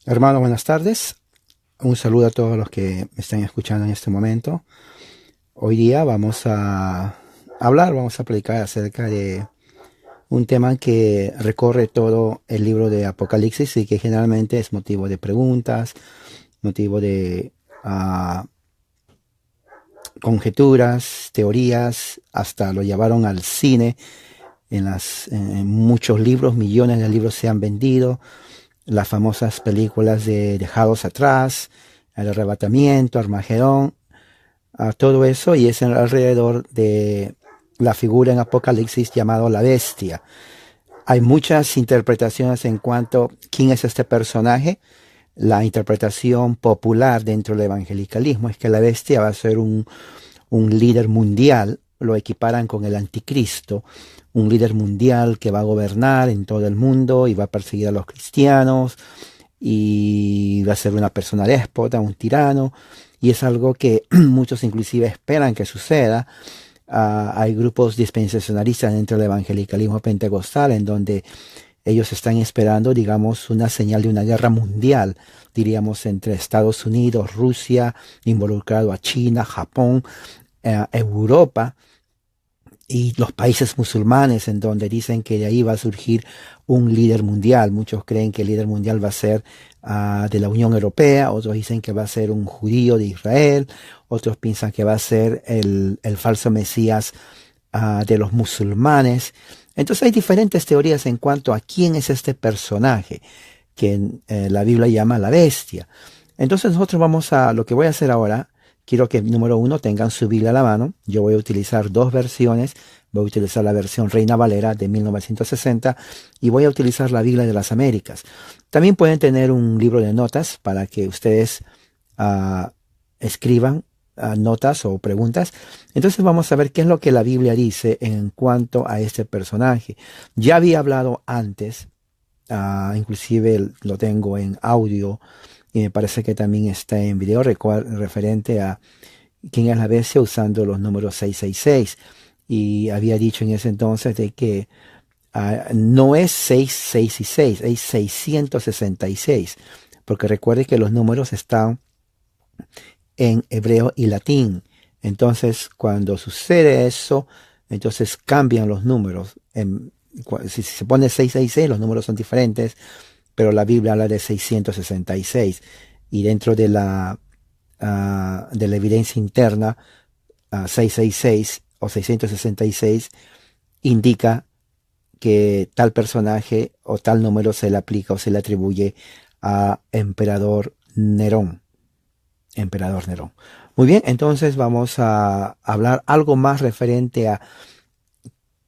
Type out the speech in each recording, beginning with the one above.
Hermano, buenas tardes. Un saludo a todos los que me están escuchando en este momento. Hoy día vamos a hablar, vamos a platicar acerca de un tema que recorre todo el libro de Apocalipsis y que generalmente es motivo de preguntas, motivo de conjeturas, teorías, hasta lo llevaron al cine. En muchos libros, millones de libros se han vendido. Las famosas películas de Dejados Atrás, El Arrebatamiento, Armagedón, todo eso, y es alrededor de la figura en Apocalipsis llamado la bestia. Hay muchas interpretaciones en cuanto a quién es este personaje. La interpretación popular dentro del evangelicalismo es que la bestia va a ser un líder mundial, lo equiparan con el anticristo, un líder mundial que va a gobernar en todo el mundo y va a perseguir a los cristianos y va a ser una persona déspota, un tirano, y es algo que muchos inclusive esperan que suceda. Hay grupos dispensacionalistas dentro del evangelicalismo pentecostal en donde ellos están esperando, digamos, una señal de una guerra mundial, diríamos, entre Estados Unidos, Rusia, involucrado a China, Japón, Europa y los países musulmanes, en donde dicen que de ahí va a surgir un líder mundial. Muchos creen que el líder mundial va a ser de la Unión Europea, otros dicen que va a ser un judío de Israel, otros piensan que va a ser el falso Mesías de los musulmanes. Entonces hay diferentes teorías en cuanto a quién es este personaje que la Biblia llama la bestia. Entonces nosotros lo que voy a hacer ahora. Quiero que, número uno, tengan su Biblia a la mano. Yo voy a utilizar dos versiones. Voy a utilizar la versión Reina Valera de 1960 y voy a utilizar la Biblia de las Américas. También pueden tener un libro de notas para que ustedes escriban notas o preguntas. Entonces vamos a ver qué es lo que la Biblia dice en cuanto a este personaje. Ya había hablado antes, inclusive lo tengo en audio, y me parece que también está en video referente a quién es la bestia usando los números 666. Y había dicho en ese entonces de que no es 666, es 666. Porque recuerde que los números están en hebreo y latín. Entonces, cuando sucede eso, entonces cambian los números. Si se pone 666, los números son diferentes, pero la Biblia habla de 666 y dentro de la evidencia interna, 666 o 666 indica que tal personaje o tal número se le aplica o se le atribuye a Emperador Nerón. Emperador Nerón. Muy bien, entonces vamos a hablar algo más referente a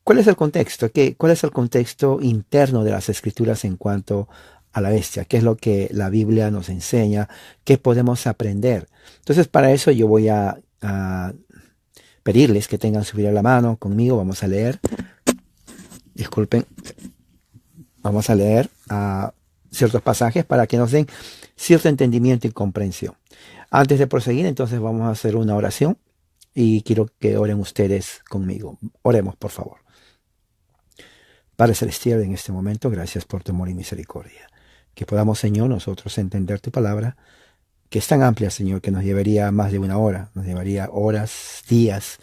cuál es el contexto, cuál es el contexto interno de las escrituras en cuanto a la bestia, qué es lo que la Biblia nos enseña, qué podemos aprender. Entonces, para eso yo voy a pedirles que tengan su Biblia a la mano conmigo. Vamos a leer, disculpen, vamos a leer ciertos pasajes para que nos den cierto entendimiento y comprensión. Antes de proseguir, entonces vamos a hacer una oración y quiero que oren ustedes conmigo. Oremos, por favor. Padre Celestial, en este momento, gracias por tu amor y misericordia. Que podamos, Señor, nosotros entender tu palabra, que es tan amplia, Señor, que nos llevaría más de una hora, nos llevaría horas, días,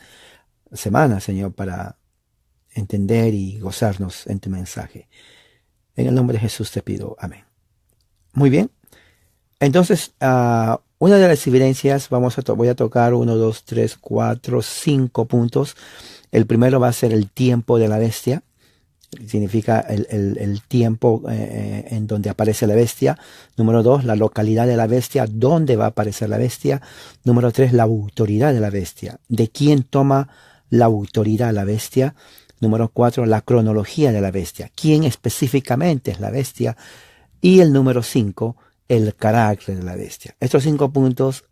semanas, Señor, para entender y gozarnos en tu mensaje. En el nombre de Jesús te pido, amén. Muy bien. Entonces, una de las evidencias, voy a tocar 1, 2, 3, 4, 5 puntos. El primero va a ser el tiempo de la bestia. Significa el tiempo en donde aparece la bestia. Número 2, la localidad de la bestia, dónde va a aparecer la bestia. Número 3, la autoridad de la bestia, de quién toma la autoridad la bestia. Número 4, la cronología de la bestia, quién específicamente es la bestia. Y el número 5, el carácter de la bestia. Estos 5 puntos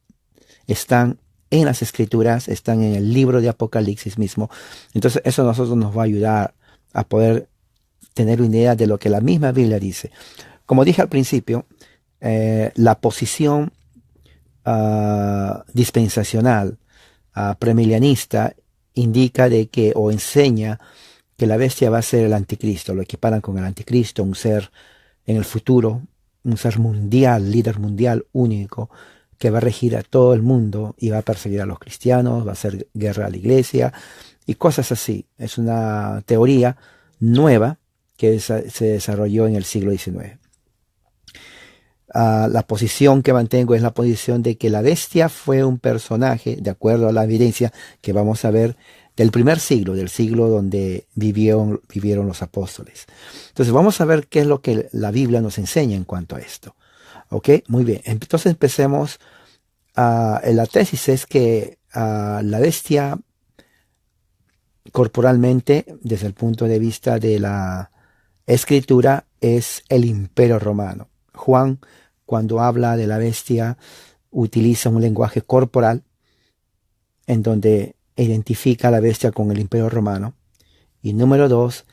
están en las escrituras, están en el libro de Apocalipsis mismo. Entonces eso a nosotros nos va a ayudar a poder tener una idea de lo que la misma Biblia dice. Como dije al principio, la posición dispensacional, premilenialista, indica de que, o enseña que la bestia va a ser el anticristo. Lo equiparan con el anticristo, un ser en el futuro, un ser mundial, líder mundial único, que va a regir a todo el mundo y va a perseguir a los cristianos, va a hacer guerra a la iglesia y cosas así. Es una teoría nueva que se desarrolló en el siglo XIX. La posición que mantengo es la posición de que la bestia fue un personaje, de acuerdo a la evidencia que vamos a ver, del primer siglo, del siglo donde vivieron los apóstoles. Entonces vamos a ver qué es lo que la Biblia nos enseña en cuanto a esto. ¿Ok? Muy bien. Entonces empecemos. La tesis es que la bestia corporalmente, desde el punto de vista de la escritura, es el Imperio Romano. Juan, cuando habla de la bestia, utiliza un lenguaje corporal en donde identifica a la bestia con el Imperio Romano. Y número dos,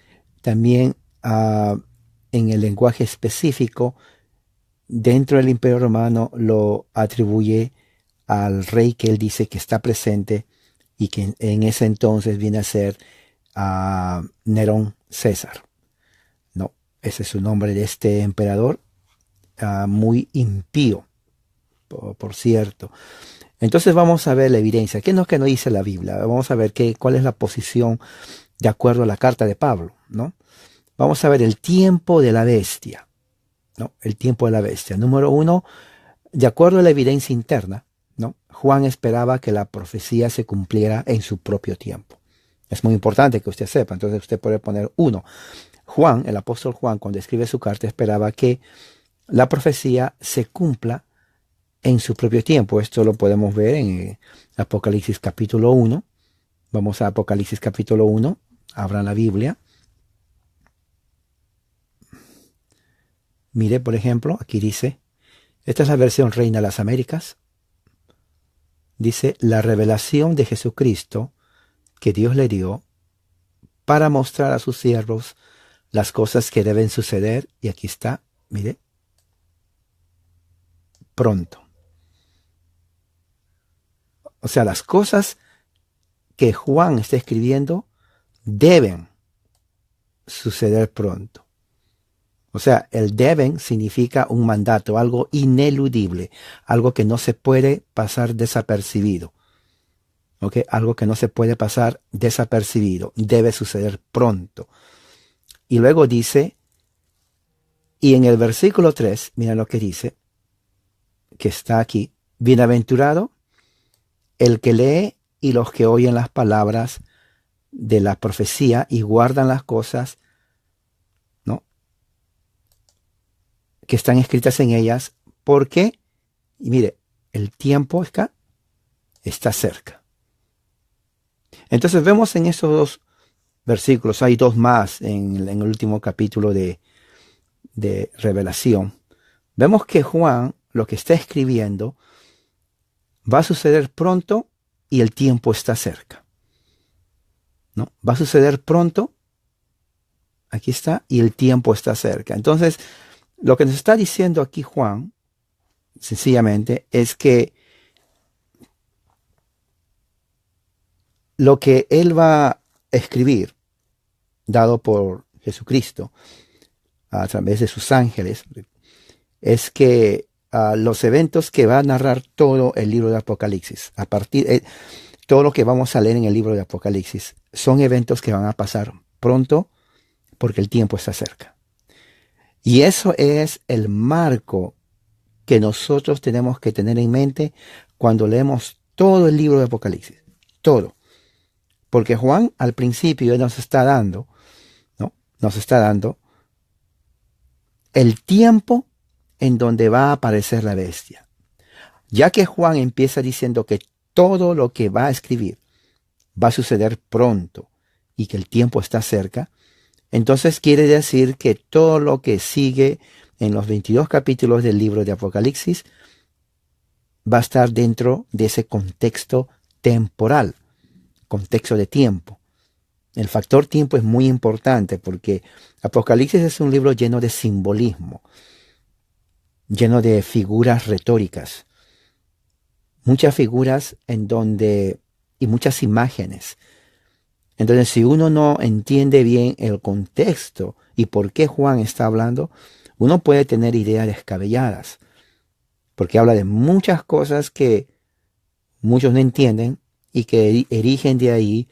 también en el lenguaje específico, dentro del Imperio Romano lo atribuye al rey que él dice que está presente y que en ese entonces viene a ser Nerón César. No, ese es su nombre de este emperador, muy impío, por cierto. Entonces vamos a ver la evidencia. ¿Qué es lo que nos dice la Biblia? Vamos a ver cuál es la posición de acuerdo a la carta de Pablo, ¿no? Vamos a ver el tiempo de la bestia, ¿no? El tiempo de la bestia. Número uno, de acuerdo a la evidencia interna, ¿no? Juan esperaba que la profecía se cumpliera en su propio tiempo. Es muy importante que usted sepa. Entonces usted puede poner uno. Juan, el apóstol Juan, cuando escribe su carta, esperaba que la profecía se cumpla en su propio tiempo. Esto lo podemos ver en Apocalipsis capítulo 1. Vamos a Apocalipsis capítulo 1. Abran la Biblia. Mire, por ejemplo, aquí dice, esta es la versión Reina de las Américas. Dice, la revelación de Jesucristo que Dios le dio para mostrar a sus siervos las cosas que deben suceder. Y aquí está, mire, pronto. O sea, las cosas que Juan está escribiendo deben suceder pronto. O sea, el deben significa un mandato, algo ineludible, algo que no se puede pasar desapercibido. ¿Ok? Algo que no se puede pasar desapercibido, debe suceder pronto. Y luego dice, y en el versículo 3, mira lo que dice, que está aquí, bienaventurado el que lee y los que oyen las palabras de la profecía y guardan las cosas, ¿no?, que están escritas en ellas, porque, y mire, el tiempo está cerca. Entonces vemos en esos dos versículos, hay dos más en el último capítulo de Revelación. Vemos que Juan, lo que está escribiendo, va a suceder pronto y el tiempo está cerca, ¿no? Va a suceder pronto, aquí está, y el tiempo está cerca. Entonces, lo que nos está diciendo aquí Juan, sencillamente, es que lo que él va a escribir, dado por Jesucristo, a través de sus ángeles, es que los eventos que va a narrar todo el libro de Apocalipsis, a partir de todo lo que vamos a leer en el libro de Apocalipsis, son eventos que van a pasar pronto porque el tiempo está cerca. Y eso es el marco que nosotros tenemos que tener en mente cuando leemos todo el libro de Apocalipsis. Todo. Porque Juan al principio nos está dando, ¿no?, nos está dando el tiempo en donde va a aparecer la bestia. Ya que Juan empieza diciendo que todo lo que va a escribir va a suceder pronto y que el tiempo está cerca, entonces quiere decir que todo lo que sigue en los 22 capítulos del libro de Apocalipsis va a estar dentro de ese contexto temporal, contexto de tiempo. El factor tiempo es muy importante porque Apocalipsis es un libro lleno de simbolismo, lleno de figuras retóricas, muchas figuras y muchas imágenes. Entonces, si uno no entiende bien el contexto y por qué Juan está hablando, uno puede tener ideas descabelladas, porque habla de muchas cosas que muchos no entienden y que erigen de ahí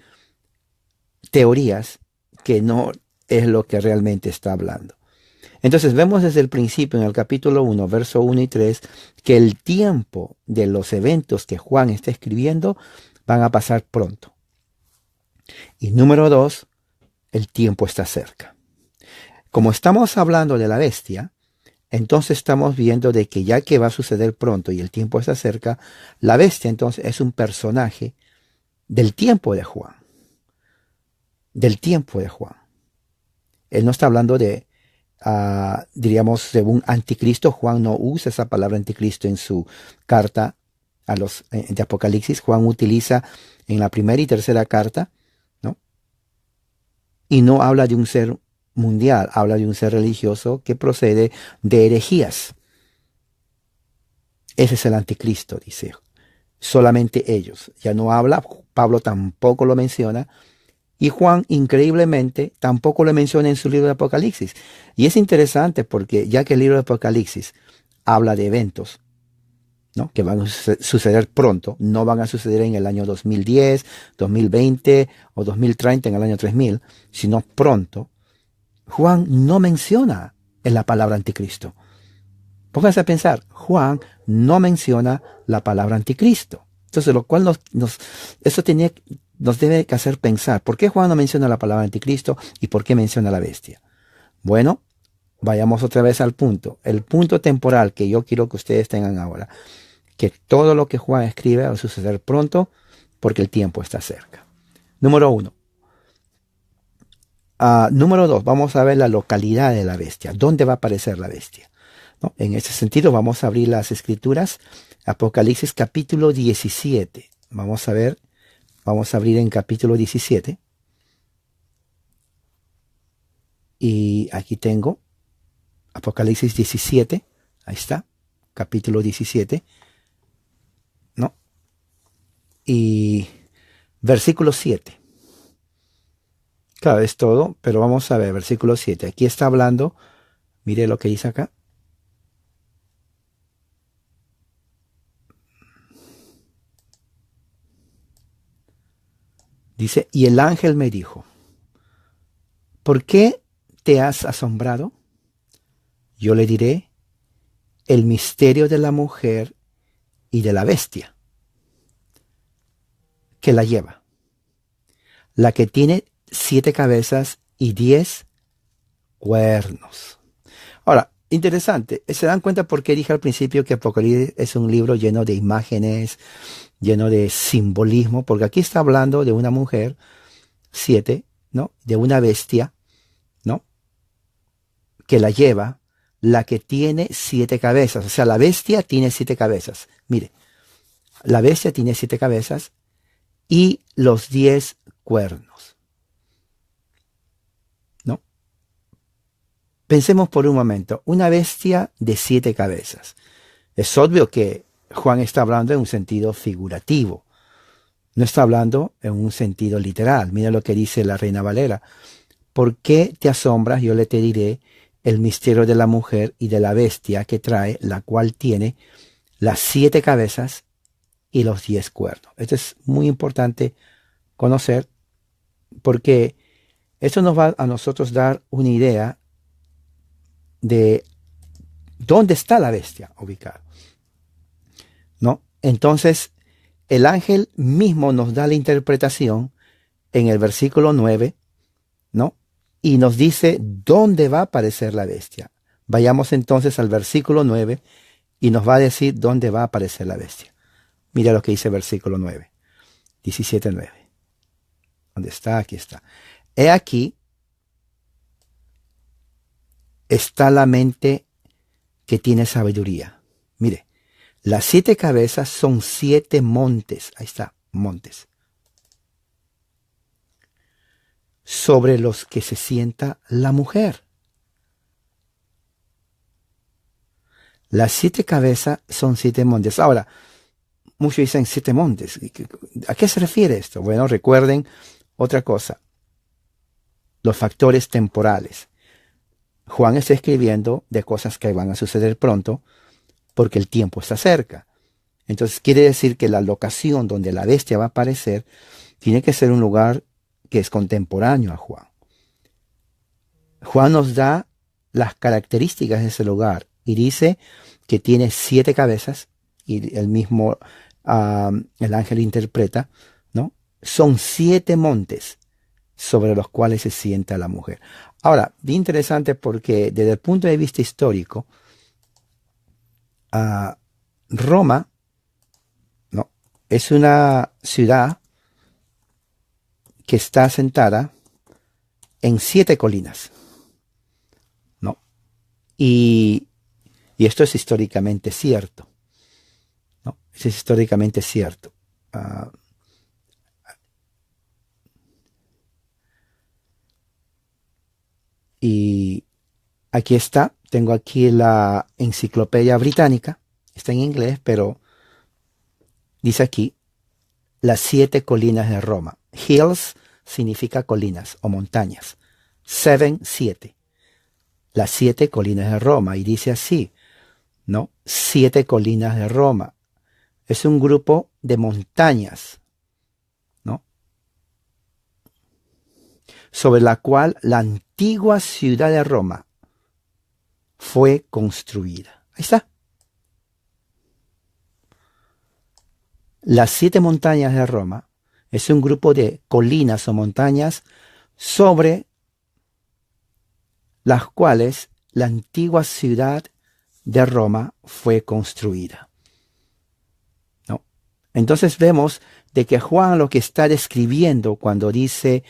teorías que no es lo que realmente está hablando. Entonces vemos desde el principio en el capítulo 1, verso 1 y 3, que el tiempo de los eventos que Juan está escribiendo van a pasar pronto. Y número 2, el tiempo está cerca. Como estamos hablando de la bestia, entonces estamos viendo de que ya que va a suceder pronto y el tiempo está cerca, la bestia entonces es un personaje del tiempo de Juan. Del tiempo de Juan. Él no está hablando de, diríamos, de un anticristo. Juan no usa esa palabra anticristo en su carta a los de Apocalipsis. Juan utiliza en la primera y tercera carta, ¿no? Y no habla de un ser mundial, habla de un ser religioso que procede de herejías. Ese es el anticristo, dice. Solamente ellos. Ya no habla, Pablo tampoco lo menciona. Y Juan, increíblemente, tampoco lo menciona en su libro de Apocalipsis. Y es interesante porque ya que el libro de Apocalipsis habla de eventos, ¿no?, que van a suceder pronto, no van a suceder en el año 2010, 2020 o 2030, en el año 3000, sino pronto, Juan no menciona en la palabra anticristo. Pónganse a pensar, Juan no menciona la palabra anticristo. Entonces, lo cual eso nos debe hacer pensar, ¿por qué Juan no menciona la palabra anticristo y por qué menciona la bestia? Bueno, vayamos otra vez al punto. El punto temporal que yo quiero que ustedes tengan ahora, que todo lo que Juan escribe va a suceder pronto porque el tiempo está cerca. Número 1. Número 2, vamos a ver la localidad de la bestia. ¿Dónde va a aparecer la bestia? ¿No? En ese sentido, vamos a abrir las escrituras. Apocalipsis capítulo 17. Vamos a ver. Vamos a abrir en capítulo 17. Y aquí tengo Apocalipsis 17. Ahí está. Capítulo 17. ¿No? Y versículo 7. Claro, es todo, pero vamos a ver, versículo 7. Aquí está hablando, mire lo que dice acá. Dice, y el ángel me dijo, ¿por qué te has asombrado? Yo le diré, el misterio de la mujer y de la bestia que la lleva, la que tiene 7 cabezas y 10 cuernos. Ahora, interesante, ¿se dan cuenta por qué dije al principio que Apocalipsis es un libro lleno de imágenes, lleno de simbolismo? Porque aquí está hablando de una mujer, 7, ¿no? De una bestia, ¿no?, que la lleva, la que tiene 7 cabezas. O sea, la bestia tiene 7 cabezas. Mire, la bestia tiene 7 cabezas y los 10 cuernos. ¿No? Pensemos por un momento, una bestia de 7 cabezas. Es obvio que Juan está hablando en un sentido figurativo. No está hablando en un sentido literal. Mira lo que dice la Reina Valera. ¿Por qué te asombras? Yo le te diré el misterio de la mujer y de la bestia que trae, la cual tiene las 7 cabezas y los 10 cuernos. Esto es muy importante conocer porque esto nos va a nosotros dar una idea de dónde está la bestia ubicada, ¿no? Entonces, el ángel mismo nos da la interpretación en el versículo 9, ¿no? Y nos dice dónde va a aparecer la bestia. Vayamos entonces al versículo 9 y nos va a decir dónde va a aparecer la bestia. Mira lo que dice el versículo 9, 17:9. ¿Dónde está? Aquí está. He aquí está la mente que tiene sabiduría. Mire, las 7 cabezas son 7 montes. Ahí está, montes. Sobre los que se sienta la mujer. Las 7 cabezas son 7 montes. Ahora, muchos dicen 7 montes. ¿A qué se refiere esto? Bueno, recuerden otra cosa. Los factores temporales. Juan está escribiendo de cosas que van a suceder pronto porque el tiempo está cerca. Entonces quiere decir que la locación donde la bestia va a aparecer tiene que ser un lugar que es contemporáneo a Juan. Juan nos da las características de ese lugar y dice que tiene 7 cabezas y el mismo el ángel interpreta, ¿no? Son 7 montes sobre los cuales se sienta la mujer. Ahora, bien interesante porque desde el punto de vista histórico, Roma, ¿no? Es una ciudad que está asentada en 7 colinas, ¿no? Y, y esto es históricamente cierto, ¿no? Eso es históricamente cierto. Y aquí está, tengo aquí la enciclopedia británica, está en inglés, pero dice aquí las 7 colinas de Roma. Hills significa colinas o montañas. 7. Las 7 colinas de Roma. Y dice así, ¿no? 7 colinas de Roma. Es un grupo de montañas, ¿no? Sobre la cual la antigua ciudad de Roma fue construida. Ahí está. Las 7 montañas de Roma es un grupo de colinas o montañas sobre las cuales la antigua ciudad de Roma fue construida, ¿no? Entonces vemos de que Juan lo que está describiendo cuando dice,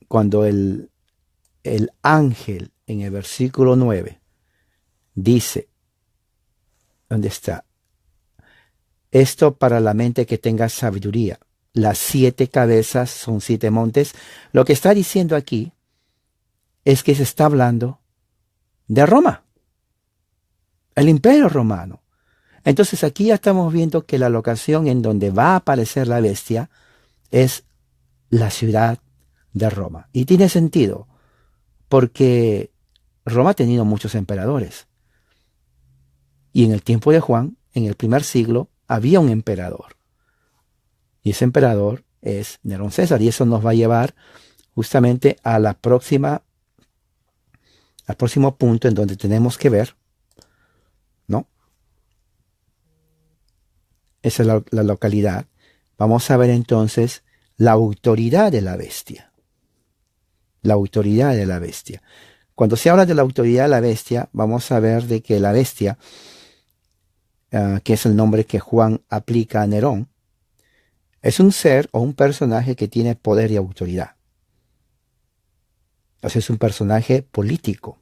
cuando el ángel en el versículo 9 dice, ¿dónde está? Esto para la mente que tenga sabiduría. Las 7 cabezas son 7 montes. Lo que está diciendo aquí es que se está hablando de Roma, el imperio romano. Entonces aquí ya estamos viendo que la locación en donde va a aparecer la bestia es la ciudad de Roma. Y tiene sentido, porque Roma ha tenido muchos emperadores. Y en el tiempo de Juan, en el primer siglo, había un emperador. Y ese emperador es Nerón César. Y eso nos va a llevar justamente a al próximo punto en donde tenemos que ver, ¿no? Esa es la localidad. Vamos a ver entonces la autoridad de la bestia. La autoridad de la bestia. Cuando se habla de la autoridad de la bestia, vamos a ver de que la bestia, que es el nombre que Juan aplica a Nerón, es un ser o un personaje que tiene poder y autoridad. Entonces es un personaje político.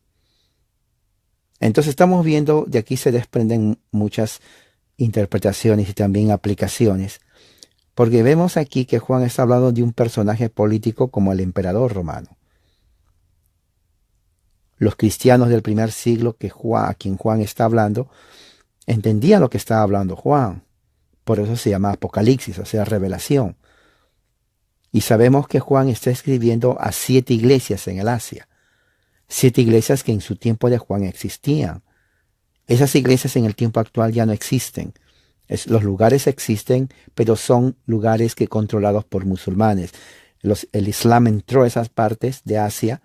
Entonces estamos viendo, de aquí se desprenden muchas interpretaciones y también aplicaciones, porque vemos aquí que Juan está hablando de un personaje político como el emperador romano. Los cristianos del primer siglo a quien Juan está hablando, entendían lo que estaba hablando Juan. Por eso se llama Apocalipsis, o sea, revelación. Y sabemos que Juan está escribiendo a 7 iglesias en el Asia. 7 iglesias que en su tiempo de Juan existían. Esas iglesias en el tiempo actual ya no existen. Los lugares existen, pero son lugares que controlados por musulmanes. El Islam entró a esas partes de Asia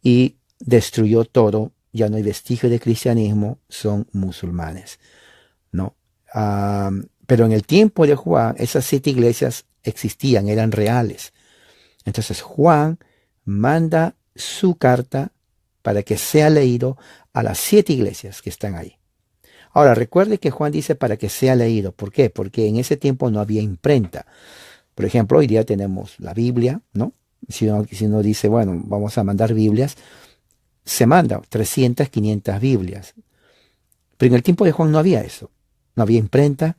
y destruyó todo. Ya no hay vestigio de cristianismo, son musulmanes, ¿no? Pero en el tiempo de Juan, esas 7 iglesias existían, eran reales. Entonces Juan manda su carta para que sea leído a las 7 iglesias que están ahí. Ahora, recuerde que Juan dice para que sea leído. ¿Por qué? Porque en ese tiempo no había imprenta. Por ejemplo, hoy día tenemos la Biblia, ¿no? Si uno dice, bueno, vamos a mandar Biblias, se manda 300, 500 Biblias. Pero en el tiempo de Juan no había eso. No había imprenta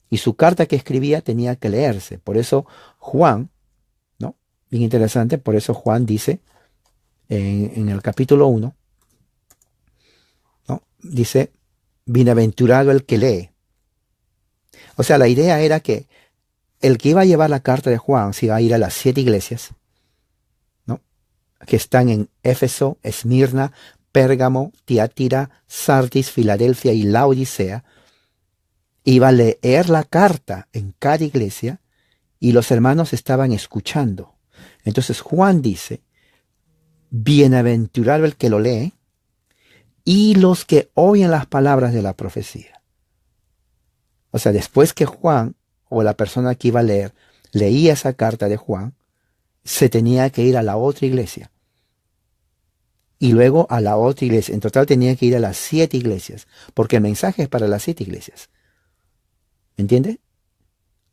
y su carta que escribía tenía que leerse. Por eso Juan, ¿no? Bien interesante, por eso Juan dice en el capítulo 1, ¿no? Dice, bienaventurado el que lee. O sea, la idea era que el que iba a llevar la carta de Juan se iba a ir a las 7 iglesias, ¿no? que están en Éfeso, Esmirna, Pérgamo, Tiatira, Sardis, Filadelfia y Laodicea, iba a leer la carta en cada iglesia y los hermanos estaban escuchando. Entonces Juan dice, bienaventurado el que lo lee y los que oyen las palabras de la profecía. O sea, después que Juan o la persona que iba a leer leía esa carta de Juan, se tenía que ir a la otra iglesia. Y luego a la otra iglesia. En total tenía que ir a las 7 iglesias, porque el mensaje es para las 7 iglesias. ¿Entiende?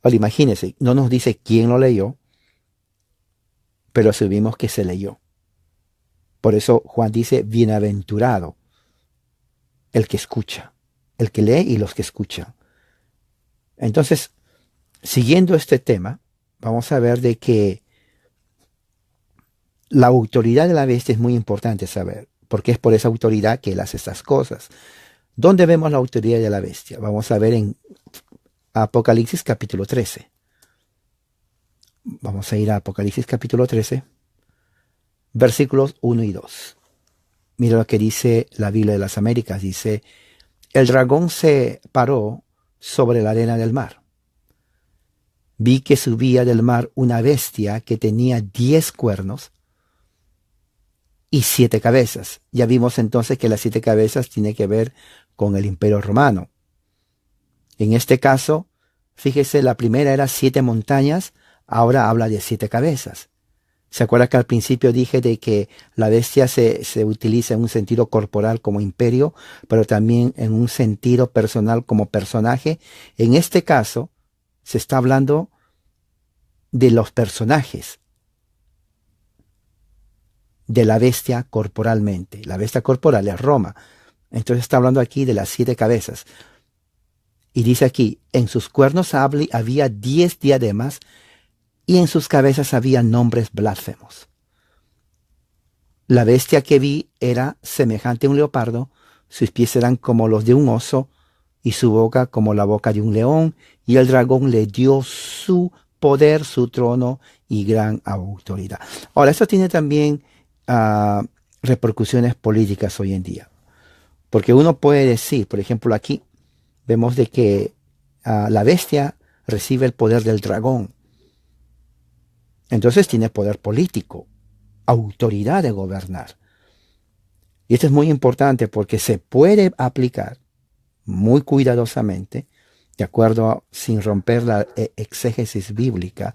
Ahora imagínense, no nos dice quién lo leyó, pero asumimos que se leyó. Por eso Juan dice, bienaventurado el que escucha, el que lee y los que escuchan. Entonces, siguiendo este tema, vamos a ver de que la autoridad de la bestia es muy importante saber, porque es por esa autoridad que él hace estas cosas. ¿Dónde vemos la autoridad de la bestia? Vamos a ver en Apocalipsis capítulo 13. Vamos a ir a Apocalipsis capítulo 13, versículos 1 y 2. Mira lo que dice la Biblia de las Américas. Dice, el dragón se paró sobre la arena del mar. Vi que subía del mar una bestia que tenía 10 cuernos y 7 cabezas. Ya vimos entonces que las 7 cabezas tiene que ver con el Imperio Romano. En este caso, fíjese, la primera era 7 montañas, ahora habla de 7 cabezas. ¿Se acuerda que al principio dije de que la bestia se utiliza en un sentido corporal como imperio, pero también en un sentido personal como personaje? En este caso, se está hablando de los personajes de la bestia corporalmente. La bestia corporal es Roma. Entonces está hablando aquí de las 7 cabezas. Y dice aquí, en sus cuernos había 10 diademas y en sus cabezas había nombres blasfemos. La bestia que vi era semejante a un leopardo, sus pies eran como los de un oso y su boca como la boca de un león, y el dragón le dio su poder, su trono y gran autoridad. Ahora, esto tiene también repercusiones políticas hoy en día. Porque uno puede decir, por ejemplo, aquí vemos de que la bestia recibe el poder del dragón. Entonces tiene poder político, autoridad de gobernar. Y esto es muy importante porque se puede aplicar muy cuidadosamente, de acuerdo, sin romper la exégesis bíblica,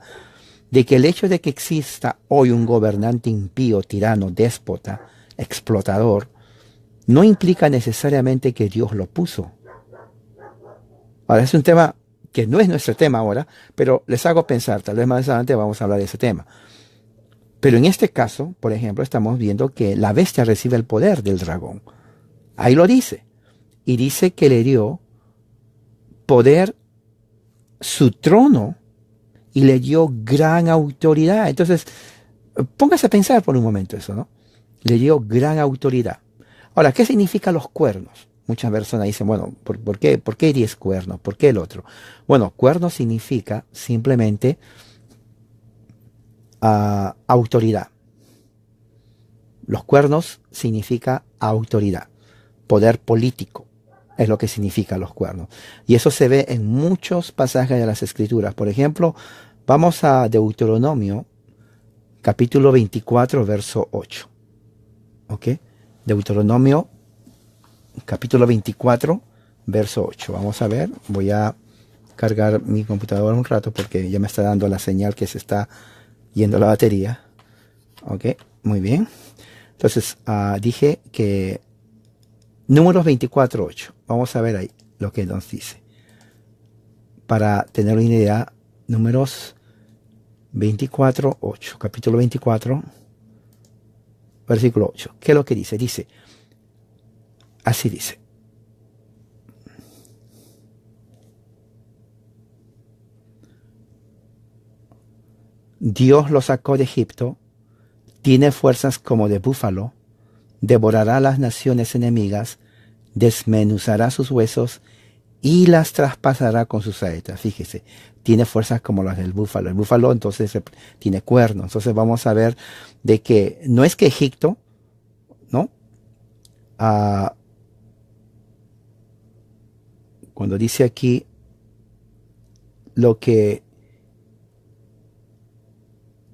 de que el hecho de que exista hoy un gobernante impío, tirano, déspota, explotador, no implica necesariamente que Dios lo puso. Ahora, es un tema que no es nuestro tema ahora, pero les hago pensar, tal vez más adelante vamos a hablar de ese tema. Pero en este caso, por ejemplo, estamos viendo que la bestia recibe el poder del dragón. Ahí lo dice. Y dice que le dio poder, su trono, y le dio gran autoridad. Entonces, póngase a pensar por un momento eso, ¿no? Le dio gran autoridad. Ahora, ¿qué significan los cuernos? Muchas personas dicen, bueno, ¿por qué 10 cuernos? ¿Por qué el otro? Bueno, cuernos significa simplemente autoridad. Los cuernos significa autoridad, poder político. Es lo que significa los cuernos. Y eso se ve en muchos pasajes de las Escrituras. Por ejemplo, vamos a Deuteronomio, capítulo 24, verso 8. ¿Ok? Deuteronomio, capítulo 24, verso 8. Vamos a ver. Voy a cargar mi computadora un rato porque ya me está dando la señal que se está yendo la batería. ¿Ok? Muy bien. Entonces, dije que Números 24, 8. Vamos a ver ahí lo que nos dice. Para tener una idea, Números 24, 8. Capítulo 24, versículo 8. ¿Qué es lo que dice? Dice, así dice. Dios lo sacó de Egipto, tiene fuerzas como de búfalo, devorará las naciones enemigas, desmenuzará sus huesos y las traspasará con sus saetas. Fíjese, tiene fuerzas como las del búfalo. El búfalo entonces tiene cuernos. Entonces vamos a ver de que no es que Egipto, ¿no? Ah, cuando dice aquí lo que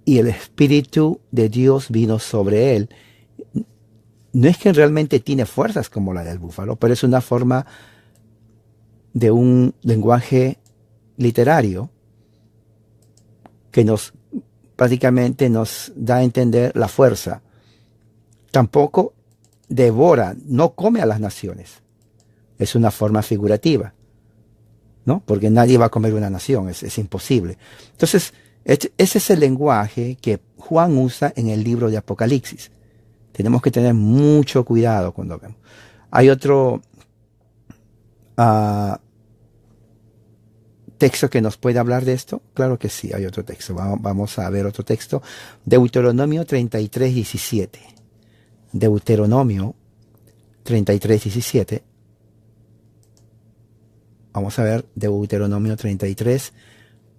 y el Espíritu de Dios vino sobre él, no es que realmente tiene fuerzas como la del búfalo, pero es una forma de un lenguaje literario que nos prácticamente nos da a entender la fuerza. Tampoco devora, no come a las naciones. Es una forma figurativa, ¿no? Porque nadie va a comer una nación, es imposible. Entonces, ese es el lenguaje que Juan usa en el libro de Apocalipsis. Tenemos que tener mucho cuidado cuando vemos. Hay otro texto que nos puede hablar de esto. Claro que sí, hay otro texto. Vamos a ver otro texto. Deuteronomio 33:17. Deuteronomio 33:17. Vamos a ver Deuteronomio 33,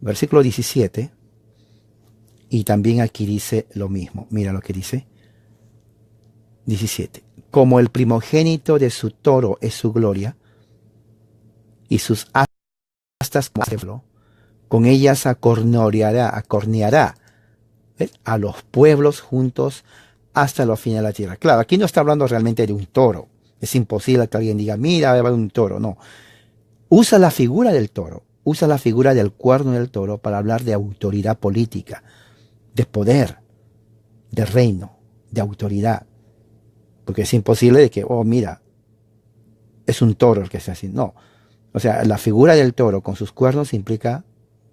versículo 17. Y también aquí dice lo mismo. Mira lo que dice. 17. Como el primogénito de su toro es su gloria, y sus astas como pueblo, con ellas acorneará ¿ves? A los pueblos juntos hasta los fines de la tierra. Claro, aquí no está hablando realmente de un toro. Es imposible que alguien diga, mira, va a haber un toro. No. Usa la figura del toro, usa la figura del cuerno del toro para hablar de autoridad política, de poder, de reino, de autoridad. Porque es imposible de que, oh, mira, es un toro el que está así. No. O sea, la figura del toro con sus cuernos implica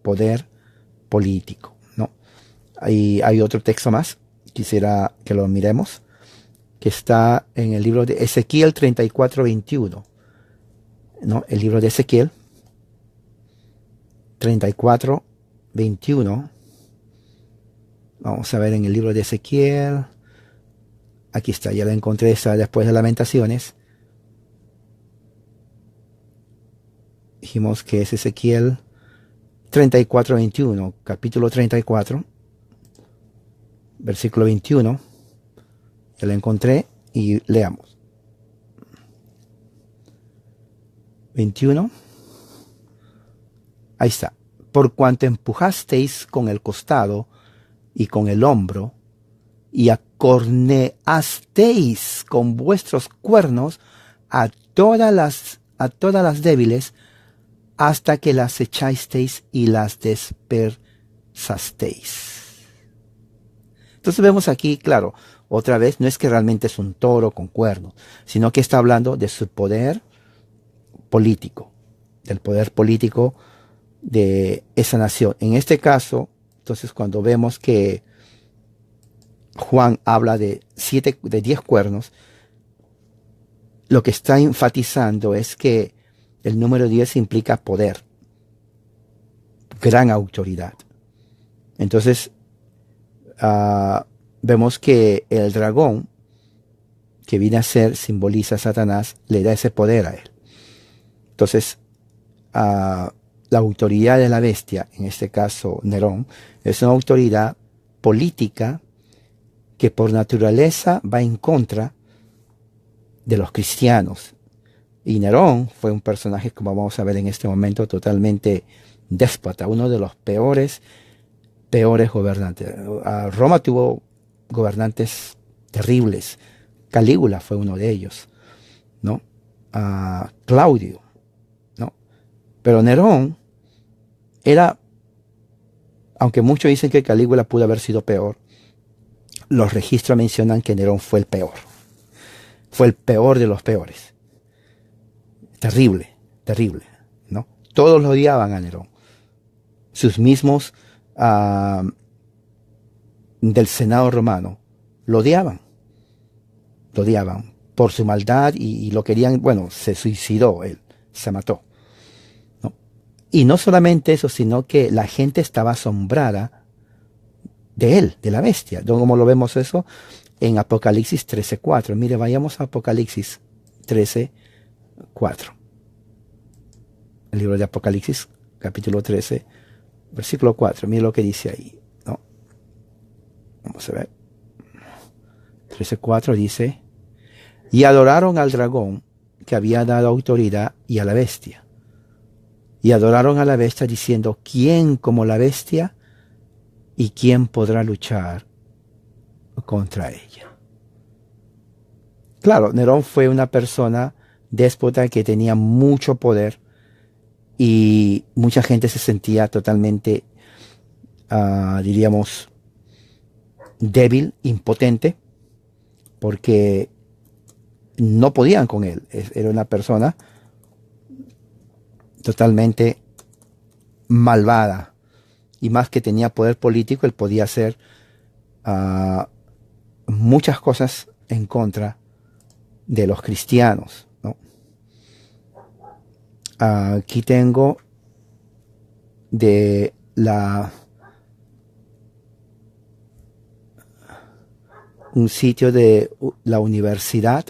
poder político, ¿no? Hay otro texto más, quisiera que lo miremos, que está en el libro de Ezequiel 34:21, ¿no? El libro de Ezequiel 34:21. Vamos a ver en el libro de Ezequiel. Aquí está, ya la encontré, está después de Lamentaciones. Dijimos que es Ezequiel 34:21, capítulo 34, versículo 21. Ya la encontré y leamos. 21. Ahí está. Por cuanto empujasteis con el costado y con el hombro, y acorneasteis con vuestros cuernos a todas las débiles, hasta que las echasteis y las dispersasteis. Entonces vemos aquí, claro, otra vez, no es que realmente es un toro con cuernos, sino que está hablando de su poder político, del poder político de esa nación. En este caso, entonces cuando vemos que Juan habla de 10 cuernos, lo que está enfatizando es que el número 10 implica poder, gran autoridad. Entonces, vemos que el dragón, que viene a ser, simboliza a Satanás, le da ese poder a él. Entonces, la autoridad de la bestia, en este caso Nerón, es una autoridad política que por naturaleza va en contra de los cristianos. Y Nerón fue un personaje, como vamos a ver en este momento, totalmente déspota, uno de los peores gobernantes. Roma tuvo gobernantes terribles. Calígula fue uno de ellos, ¿no? Claudio, ¿no? Pero Nerón era, aunque muchos dicen que Calígula pudo haber sido peor, los registros mencionan que Nerón fue el peor. Fue el peor de los peores. Terrible, terrible, ¿no? Todos lo odiaban a Nerón. Sus mismos del Senado romano lo odiaban. Lo odiaban por su maldad y lo querían, bueno, se suicidó él, se mató, ¿no? Y no solamente eso, sino que la gente estaba asombrada de él, de la bestia. ¿Cómo lo vemos eso? En Apocalipsis 13:4. Mire, vayamos a Apocalipsis 13:4. El libro de Apocalipsis, capítulo 13, versículo 4. Mira lo que dice ahí, ¿no? Vamos a ver. 13:4 dice: y adoraron al dragón que había dado autoridad y a la bestia. Y adoraron a la bestia diciendo: ¿quién como la bestia? ¿Y quién podrá luchar contra ella? Claro, Nerón fue una persona déspota que tenía mucho poder y mucha gente se sentía totalmente, diríamos, débil, impotente, porque no podían con él. Era una persona totalmente malvada, y más que tenía poder político, él podía hacer muchas cosas en contra de los cristianos, ¿no? Aquí tengo de un sitio de la universidad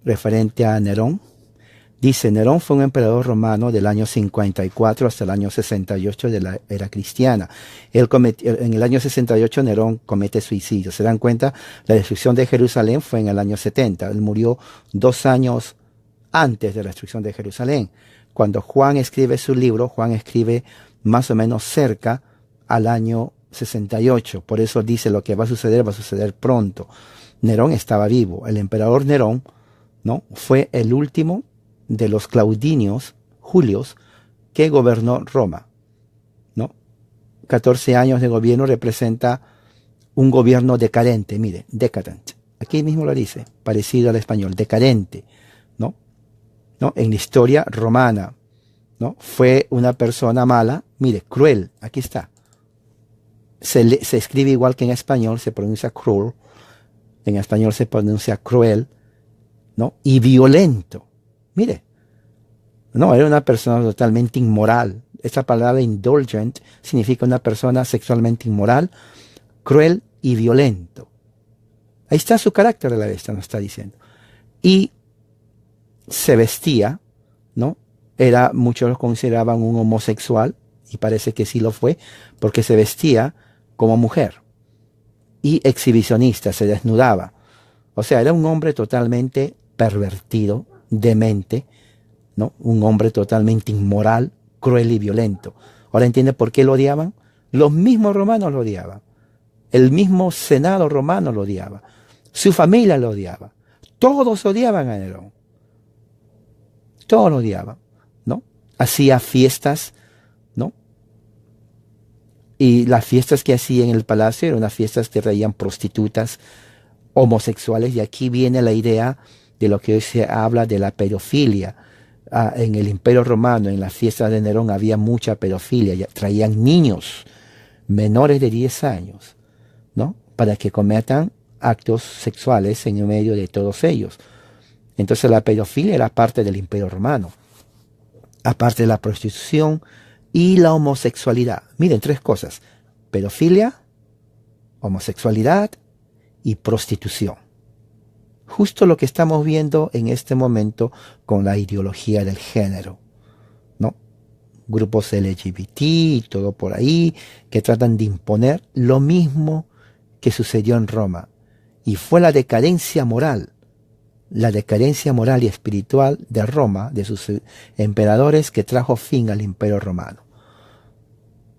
referente a Nerón. Dice: Nerón fue un emperador romano del año 54 hasta el año 68 de la era cristiana. En el año 68 Nerón comete suicidio. ¿Se dan cuenta? La destrucción de Jerusalén fue en el año 70. Él murió 2 años antes de la destrucción de Jerusalén. Cuando Juan escribe su libro, Juan escribe más o menos cerca al año 68. Por eso dice: lo que va a suceder pronto. Nerón estaba vivo. El emperador Nerón, ¿no?, fue el último de los Claudinios, Julios, que gobernó Roma, ¿no? 14 años de gobierno representa un gobierno decadente, mire, decadent. Aquí mismo lo dice, parecido al español, decadente, ¿no? ¿No? En la historia romana, ¿no? Fue una persona mala, mire, cruel, aquí está. Se escribe igual que en español, se pronuncia cruel, en español se pronuncia cruel, ¿no? Y violento. Mire, no, era una persona totalmente inmoral. Esta palabra indulgent significa una persona sexualmente inmoral, cruel y violento. Ahí está su carácter de la bestia, nos está diciendo. Y se vestía, ¿no? Muchos lo consideraban un homosexual, y parece que sí lo fue, porque se vestía como mujer. Y exhibicionista, se desnudaba. O sea, era un hombre totalmente pervertido, demente, ¿no? Un hombre totalmente inmoral, cruel y violento. Ahora entiende por qué lo odiaban. Los mismos romanos lo odiaban. El mismo senado romano lo odiaba. Su familia lo odiaba. Todos odiaban a Nerón. Todos lo odiaban, ¿no? Hacía fiestas, ¿no? Y las fiestas que hacía en el palacio eran unas fiestas que traían prostitutas, homosexuales, y aquí viene la idea de lo que hoy se habla de la pedofilia. En el Imperio Romano, en las fiestas de Nerón, había mucha pedofilia. Traían niños menores de 10 años, ¿no?, para que cometan actos sexuales en medio de todos ellos. Entonces la pedofilia era parte del Imperio Romano, aparte de la prostitución y la homosexualidad. Miren, 3 cosas: pedofilia, homosexualidad y prostitución. Justo lo que estamos viendo en este momento con la ideología del género, ¿no? Grupos LGBT y todo por ahí que tratan de imponer lo mismo que sucedió en Roma. Y fue la decadencia moral y espiritual de Roma, de sus emperadores, que trajo fin al Imperio Romano,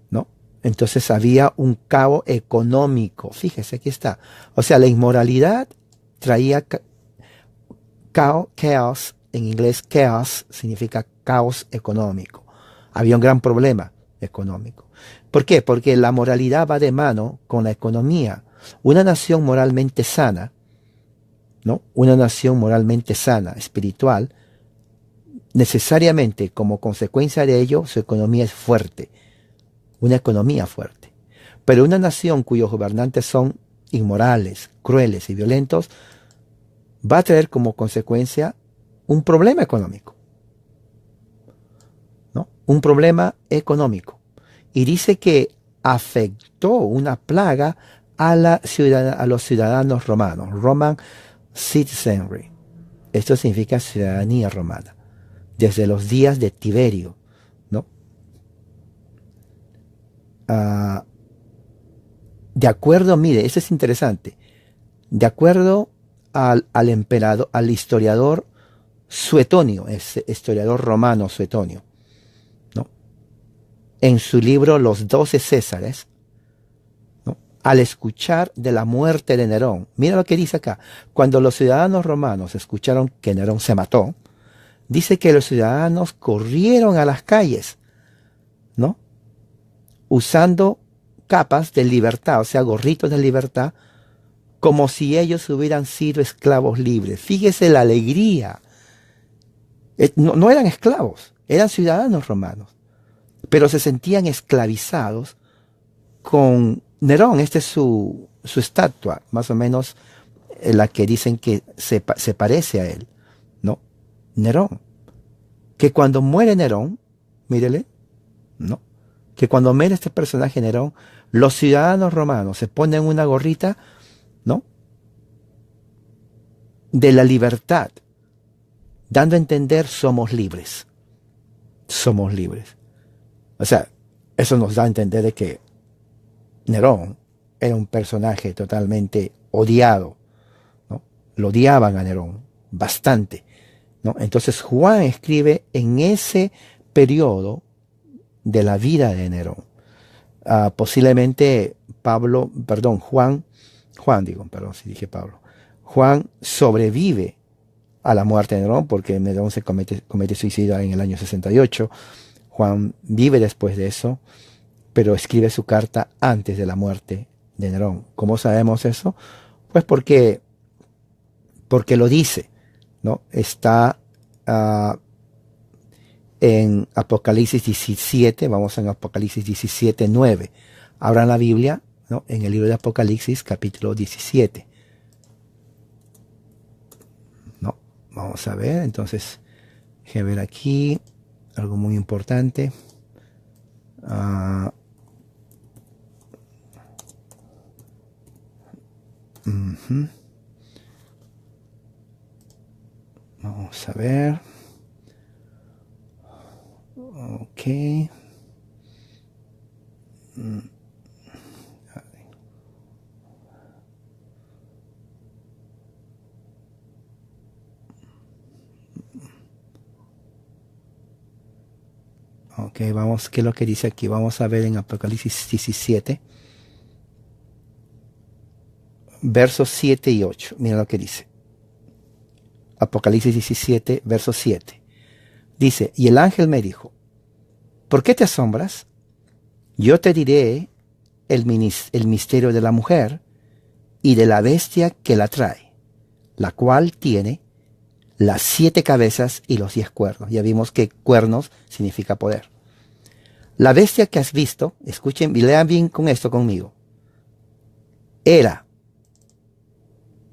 ¿no? Entonces había un caos económico. Fíjese, aquí está. O sea, la inmoralidad traía chaos. En inglés, chaos significa caos económico. Había un gran problema económico. ¿Por qué? Porque la moralidad va de mano con la economía. Una nación moralmente sana, ¿no? Una nación moralmente sana, espiritual, necesariamente como consecuencia de ello, su economía es fuerte. Una economía fuerte. Pero una nación cuyos gobernantes son inmorales, crueles y violentos, va a traer como consecuencia un problema económico, ¿no? Un problema económico. Y dice que afectó una plaga a los ciudadanos romanos. Roman citizenry. Esto significa ciudadanía romana. Desde los días de Tiberio. ah, de acuerdo, mire, eso es interesante, de acuerdo al emperador, al historiador Suetonio, ese historiador romano Suetonio, ¿no? En su libro Los 12 Césares, ¿no? Al escuchar de la muerte de Nerón, mira lo que dice acá, cuando los ciudadanos romanos escucharon que Nerón se mató, dice que los ciudadanos corrieron a las calles, ¿no? Usando capas de libertad, o sea, gorritos de libertad, como si ellos hubieran sido esclavos libres. Fíjese la alegría. No, no eran esclavos, eran ciudadanos romanos, pero se sentían esclavizados con Nerón. Esta es su estatua, más o menos la que dicen que se parece a él, ¿no? Nerón. Que cuando muere Nerón, mírele, ¿no? Que cuando muere este personaje Nerón, los ciudadanos romanos se ponen una gorrita, ¿no? De la libertad, dando a entender somos libres. Somos libres. O sea, eso nos da a entender de que Nerón era un personaje totalmente odiado, ¿no? Lo odiaban a Nerón bastante, ¿no? Entonces Juan escribe en ese periodo de la vida de Nerón. Posiblemente Juan sobrevive a la muerte de Nerón porque Nerón se comete suicidio en el año 68. Juan vive después de eso, pero escribe su carta antes de la muerte de Nerón. ¿Cómo sabemos eso? Pues porque lo dice, ¿no? Está en Apocalipsis 17, vamos en Apocalipsis 17, 9. Abran la Biblia, ¿no? En el libro de Apocalipsis, capítulo 17. ¿No? Vamos a ver, entonces, déjenme ver aquí, algo muy importante. Vamos a ver. Ok. Ok, vamos, ¿qué es lo que dice aquí? Vamos a ver en Apocalipsis 17, versos 7 y 8. Mira lo que dice. Apocalipsis 17, verso 7. Dice, y el ángel me dijo, ¿por qué te asombras? Yo te diré el misterio de la mujer y de la bestia que la trae, la cual tiene las 7 cabezas y los 10 cuernos. Ya vimos que cuernos significa poder. La bestia que has visto, escuchen y lean bien con esto conmigo, era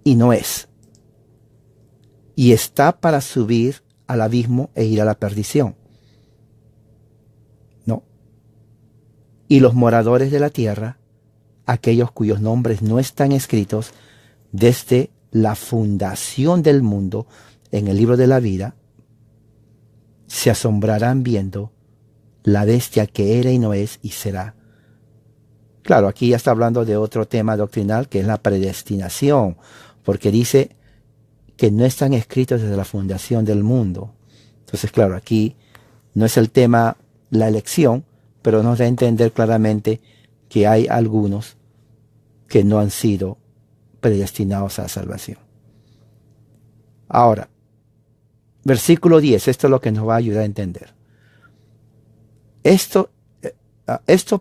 y no es, y está para subir al abismo e ir a la perdición. ¿No? Y los moradores de la tierra, aquellos cuyos nombres no están escritos desde la fundación del mundo en el libro de la vida, se asombrarán viendo la bestia que era y no es y será. Claro, aquí ya está hablando de otro tema doctrinal que es la predestinación, porque dice que no están escritos desde la fundación del mundo. Entonces, claro, aquí no es el tema la elección, pero nos da a entender claramente que hay algunos que no han sido predestinados a la salvación. Ahora, versículo 10, esto es lo que nos va a ayudar a entender. Esto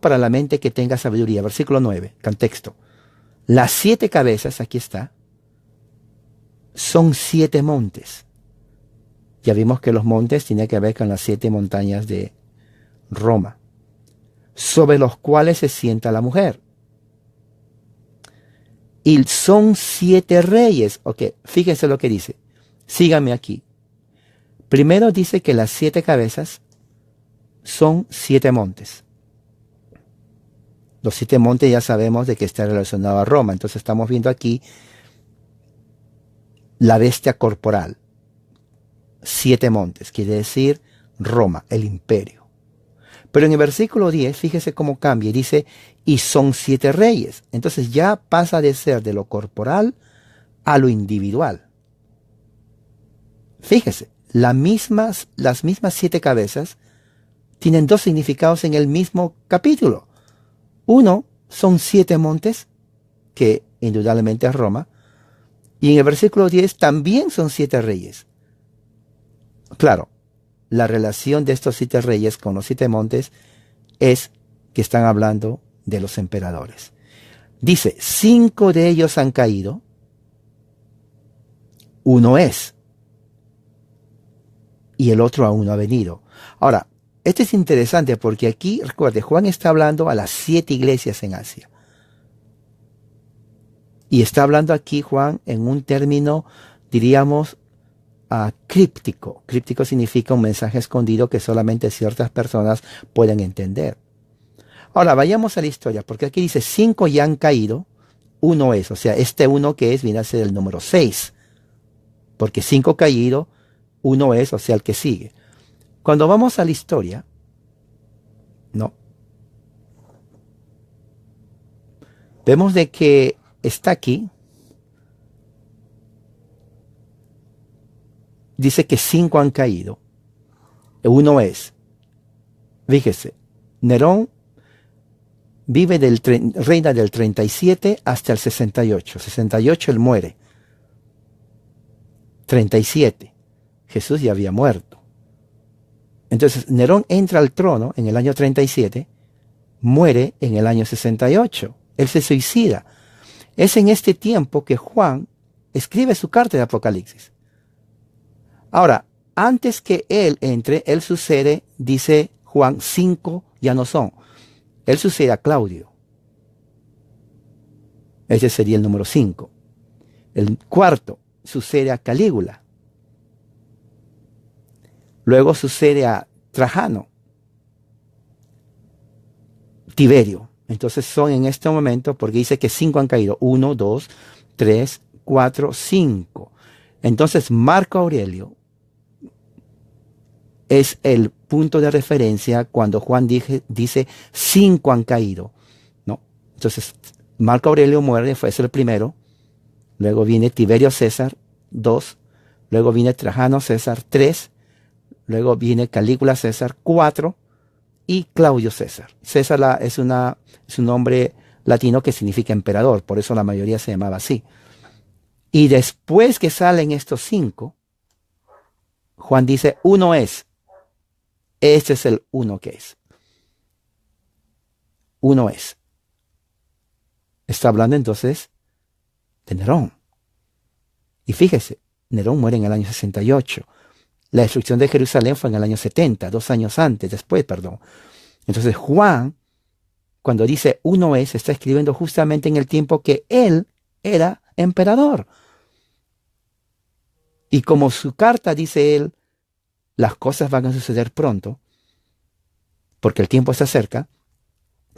para la mente que tenga sabiduría. Versículo 9, contexto. Las 7 cabezas, aquí está, son 7 montes. Ya vimos que los montes tienen que ver con las 7 montañas de Roma, sobre los cuales se sienta la mujer. Y son 7 reyes. Ok, fíjense lo que dice. Síganme aquí. Primero dice que las 7 cabezas son 7 montes. Los 7 montes ya sabemos de que está relacionado a Roma. Entonces estamos viendo aquí la bestia corporal. 7 montes, quiere decir Roma, el imperio. Pero en el versículo 10, fíjese cómo cambia y dice, y son 7 reyes. Entonces ya pasa de ser de lo corporal a lo individual. Fíjese, las mismas 7 cabezas tienen 2 significados en el mismo capítulo. Uno son 7 montes, que indudablemente es Roma, y en el versículo 10 también son 7 reyes. Claro, la relación de estos 7 reyes con los 7 montes es que están hablando de los emperadores. Dice, 5 de ellos han caído, uno es, y el otro aún no ha venido. Ahora, esto es interesante porque aquí, recuerde, Juan está hablando a las 7 iglesias en Asia. Y está hablando aquí Juan en un término, diríamos, críptico. Críptico significa un mensaje escondido que solamente ciertas personas pueden entender. Ahora, vayamos a la historia, porque aquí dice 5 ya han caído, uno es, o sea, este uno que es viene a ser el número 6, porque 5 caído, uno es, o sea, el que sigue. Cuando vamos a la historia, no, vemos de que está aquí, dice que 5 han caído, uno es, fíjese, Nerón reina del 37 hasta el 68. 68 él muere. 37. Jesús ya había muerto. Entonces Nerón entra al trono en el año 37, muere en el año 68. Él se suicida. Es en este tiempo que Juan escribe su carta de Apocalipsis. Ahora, antes que él entre, él sucede, dice Juan, 5 ya no son. Él sucede a Claudio. Ese sería el número 5. El cuarto sucede a Calígula. Luego sucede a Trajano. Tiberio. Entonces son en este momento, porque dice que 5 han caído. 1, 2, 3, 4, 5. Entonces Marco Aurelio es el punto de referencia cuando Juan dice 5 han caído, ¿no? Entonces Marco Aurelio muere, fue el primero, luego viene Tiberio César, 2, luego viene Trajano César, 3, luego viene Calígula César, 4, y Claudio César. César es un nombre latino que significa emperador, por eso la mayoría se llamaba así. Y después que salen estos 5, Juan dice, uno es. Este es el uno que es. Uno es. Está hablando entonces de Nerón. Y fíjese, Nerón muere en el año 68. La destrucción de Jerusalén fue en el año 70, 2 años después, perdón. Entonces Juan, cuando dice uno es, está escribiendo justamente en el tiempo que él era emperador. Y como su carta dice él, las cosas van a suceder pronto, porque el tiempo está cerca.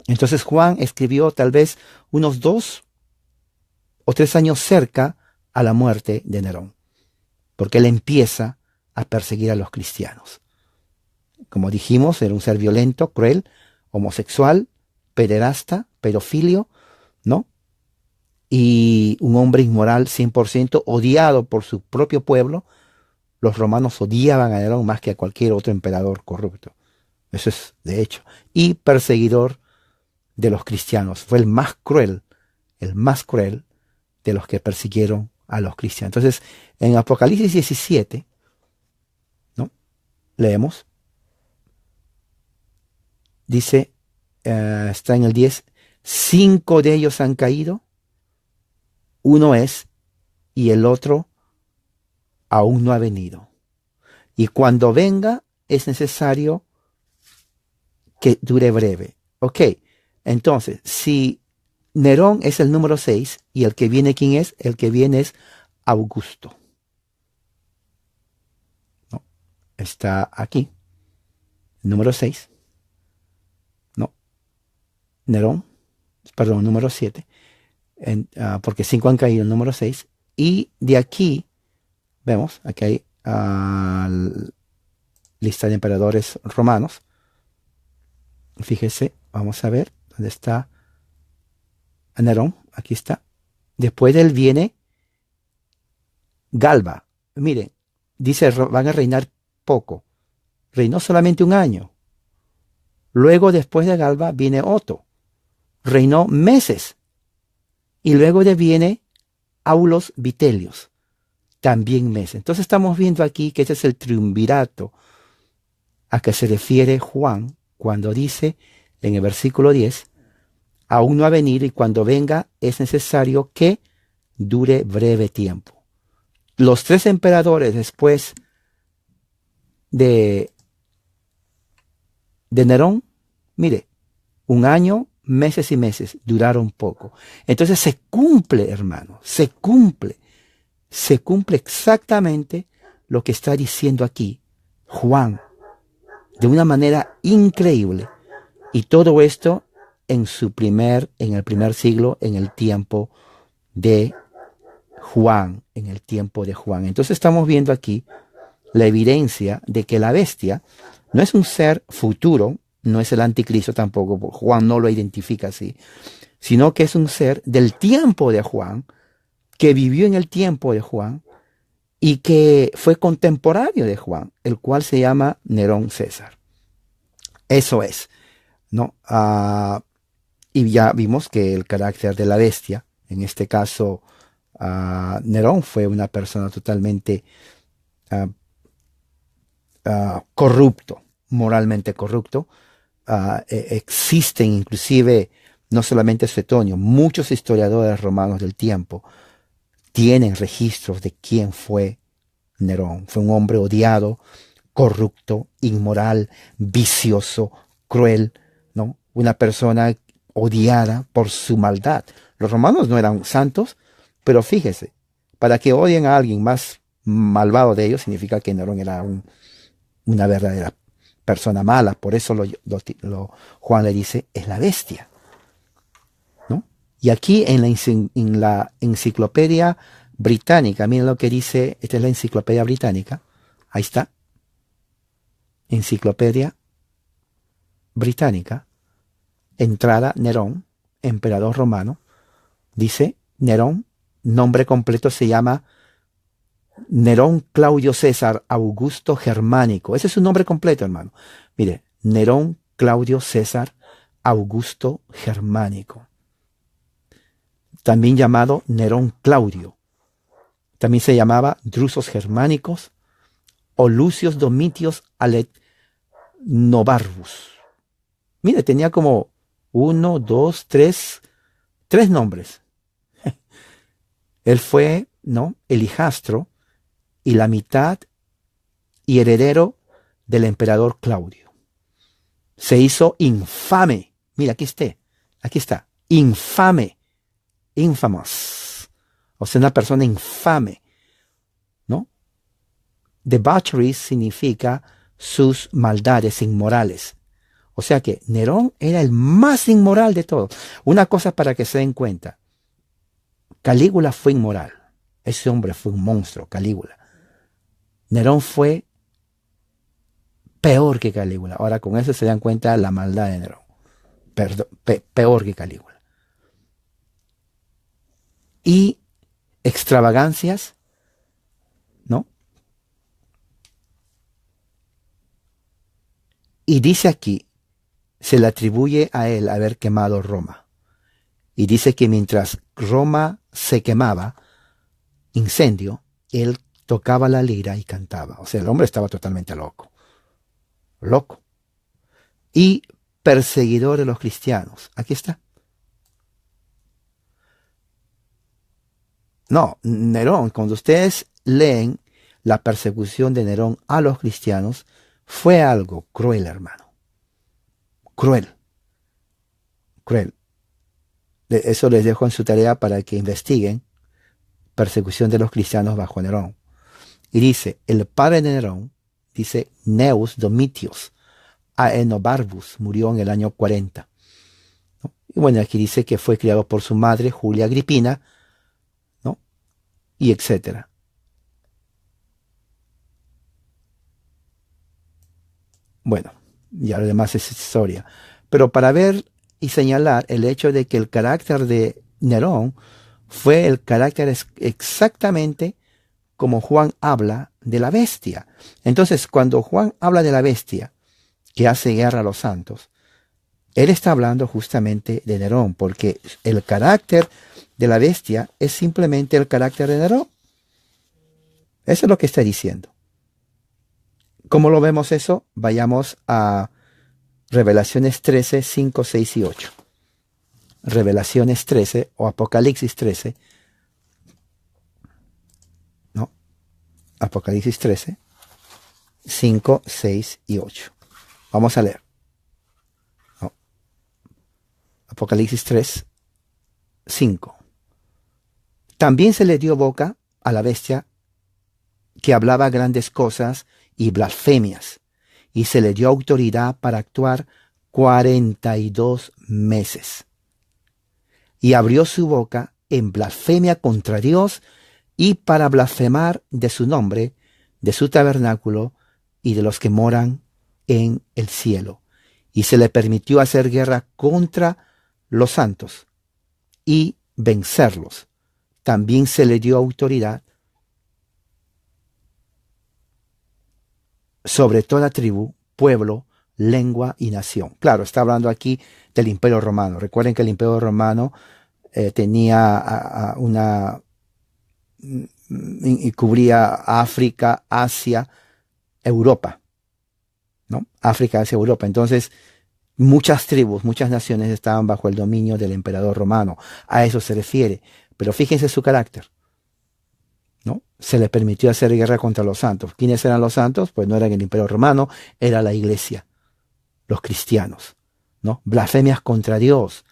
Entonces Juan escribió tal vez unos 2 o 3 años cerca a la muerte de Nerón, porque él empieza a perseguir a los cristianos. Como dijimos, era un ser violento, cruel, homosexual, pederasta, pedofilio, ¿no? Y un hombre inmoral 100%, odiado por su propio pueblo. Los romanos odiaban a Nerón más que a cualquier otro emperador corrupto. Eso es de hecho. Y perseguidor de los cristianos. Fue el más cruel de los que persiguieron a los cristianos. Entonces, en Apocalipsis 17, ¿no? Leemos. Dice, está en el 10, 5 de ellos han caído, uno es, y el otro aún no ha venido. Y cuando venga, es necesario que dure breve. Ok, entonces, si Nerón es el número 6, y el que viene, ¿quién es? El que viene es Augusto. ¿No? Está aquí, número 6. No, Nerón, perdón, número 7. Porque 5 han caído, el número 6. Y de aquí, vemos, aquí hay lista de emperadores romanos. Fíjese, vamos a ver dónde está Nerón. Aquí está. Después de él viene Galba. Miren, dice, van a reinar poco. Reinó solamente un año. Luego, después de Galba, viene Otto. Reinó meses. Y luego de viene Aulos Vitelius. También meses. Entonces estamos viendo aquí que este es el triunvirato a que se refiere Juan cuando dice en el versículo 10, aún no ha venido y cuando venga es necesario que dure breve tiempo. Los tres emperadores después de, de Nerón, mire, un año, meses y meses, duraron poco. Entonces se cumple, hermano, se cumple exactamente lo que está diciendo aquí Juan, de una manera increíble. Y todo esto en el primer siglo, en el tiempo de Juan, Entonces estamos viendo aquí la evidencia de que la bestia no es un ser futuro, no es el anticristo tampoco, Juan no lo identifica así, sino que es un ser del tiempo de Juan, que vivió en el tiempo de Juan y que fue contemporáneo de Juan, el cual se llama Nerón César. Eso es, ¿no? Y ya vimos que el carácter de la bestia, en este caso, Nerón fue una persona totalmente ah, corrupto, moralmente corrupto. Existen inclusive, no solamente Suetonio, muchos historiadores romanos del tiempo tienen registros de quién fue Nerón. Fue un hombre odiado, corrupto, inmoral, vicioso, cruel, ¿no? Una persona odiada por su maldad. Los romanos no eran santos, pero fíjese, para que odien a alguien más malvado de ellos, significa que Nerón era una verdadera persona mala. Por eso Juan le dice, es la bestia, ¿no? Y aquí en la enciclopedia británica, miren lo que dice, esta es la enciclopedia británica, ahí está, enciclopedia británica, entrada Nerón, emperador romano, dice Nerón, nombre completo se llama Nerón Claudio César Augusto Germánico. Ese es su nombre completo, hermano. Mire, Nerón Claudio César Augusto Germánico. También llamado Nerón Claudio. También se llamaba Drusos Germánicos o Lucius Domitius Alet Novarbus. Mire, tenía como tres nombres. Él fue, ¿no?, el hijastro y la mitad y heredero del emperador Claudio. Se hizo infame. Mira, aquí está, infame, infamous. O sea, una persona infame, ¿no? Debauchery significa sus maldades inmorales. O sea que Nerón era el más inmoral de todos. Una cosa para que se den cuenta. Calígula fue inmoral. Ese hombre fue un monstruo, Calígula. Nerón fue peor que Calígula. Ahora con eso se dan cuenta la maldad de Nerón. Peor que Calígula. Y extravagancias, ¿no? Y dice aquí, se le atribuye a él haber quemado Roma. Y dice que mientras Roma se quemaba, incendio, él tocaba la lira y cantaba. O sea, el hombre estaba totalmente loco. Loco. Y perseguidor de los cristianos. Aquí está. No, Nerón, cuando ustedes leen la persecución de Nerón a los cristianos, fue algo cruel, hermano. Cruel. Cruel. Eso les dejo en su tarea para que investiguen persecución de los cristianos bajo Nerón. Y dice, el padre de Nerón, dice Gnaeus Domitius Aenobarbus, murió en el año 40. ¿No? Y bueno, aquí dice que fue criado por su madre, Julia Agripina, ¿no? Y etcétera. Bueno, ya lo demás es historia. Pero para ver y señalar el hecho de que el carácter de Nerón fue el carácter exactamente como Juan habla de la bestia. Entonces, cuando Juan habla de la bestia que hace guerra a los santos, él está hablando justamente de Nerón, porque el carácter de la bestia es simplemente el carácter de Nerón. Eso es lo que está diciendo. ¿Cómo lo vemos eso? Vayamos a Revelaciones 13, 5, 6 y 8. Revelaciones 13 o Apocalipsis 13. No, Apocalipsis 13, 5, 6 y 8. Vamos a leer. No. Apocalipsis 3, 5. También se le dio boca a la bestia que hablaba grandes cosas y blasfemias, y se le dio autoridad para actuar 42 meses. Y abrió su boca en blasfemia contra Dios y para blasfemar de su nombre, de su tabernáculo y de los que moran en el cielo. Y se le permitió hacer guerra contra los santos y vencerlos. También se le dio autoridad sobre toda tribu, pueblo, lengua y nación. Claro, está hablando aquí del Imperio Romano. Recuerden que el Imperio Romano tenía y cubría África, Asia, Europa, ¿no? África, Asia, Europa. Entonces, muchas tribus, muchas naciones estaban bajo el dominio del emperador romano. A eso se refiere. Pero fíjense su carácter, ¿no? Se le permitió hacer guerra contra los santos. ¿Quiénes eran los santos? Pues no eran el Imperio Romano, era la iglesia, los cristianos, ¿no? Blasfemias contra Dios,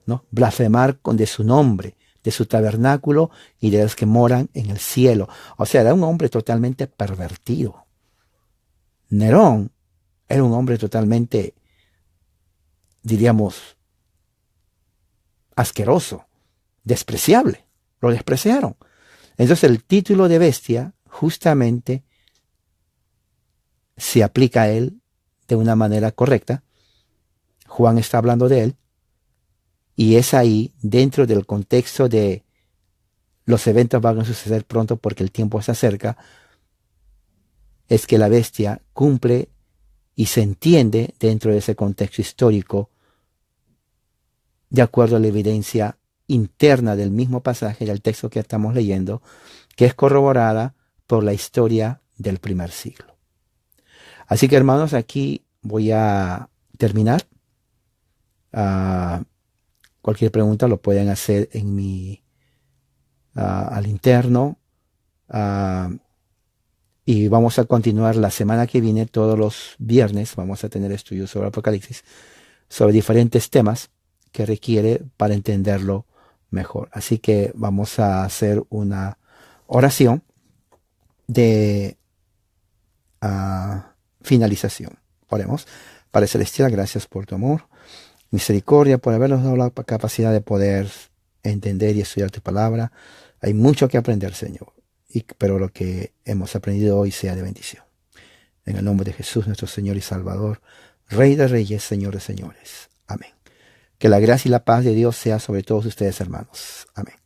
¿no? Blasfemar de su nombre, de su tabernáculo y de los que moran en el cielo. O sea, era un hombre totalmente pervertido. Nerón era un hombre totalmente, diríamos, asqueroso, despreciable. Lo despreciaron. Entonces el título de bestia justamente se aplica a él de una manera correcta. Juan está hablando de él. Y es ahí, dentro del contexto de los eventos van a suceder pronto porque el tiempo se acerca, es que la bestia cumple y se entiende dentro de ese contexto histórico de acuerdo a la evidencia interna del mismo pasaje del texto que estamos leyendo, que es corroborada por la historia del primer siglo. Así que, hermanos, aquí voy a terminar. Cualquier pregunta lo pueden hacer en mi al interno. Y vamos a continuar la semana que viene, todos los viernes. Vamos a tener estudios sobre Apocalipsis, sobre diferentes temas que requiere para entenderlo mejor. Así que vamos a hacer una oración de finalización. Oremos. Padre Celestial, gracias por tu amor, misericordia, por habernos dado la capacidad de poder entender y estudiar tu palabra. Hay mucho que aprender, Señor, pero lo que hemos aprendido hoy sea de bendición. En el nombre de Jesús, nuestro Señor y Salvador, Rey de Reyes, Señor de Señores. Amén. Que la gracia y la paz de Dios sea sobre todos ustedes, hermanos. Amén.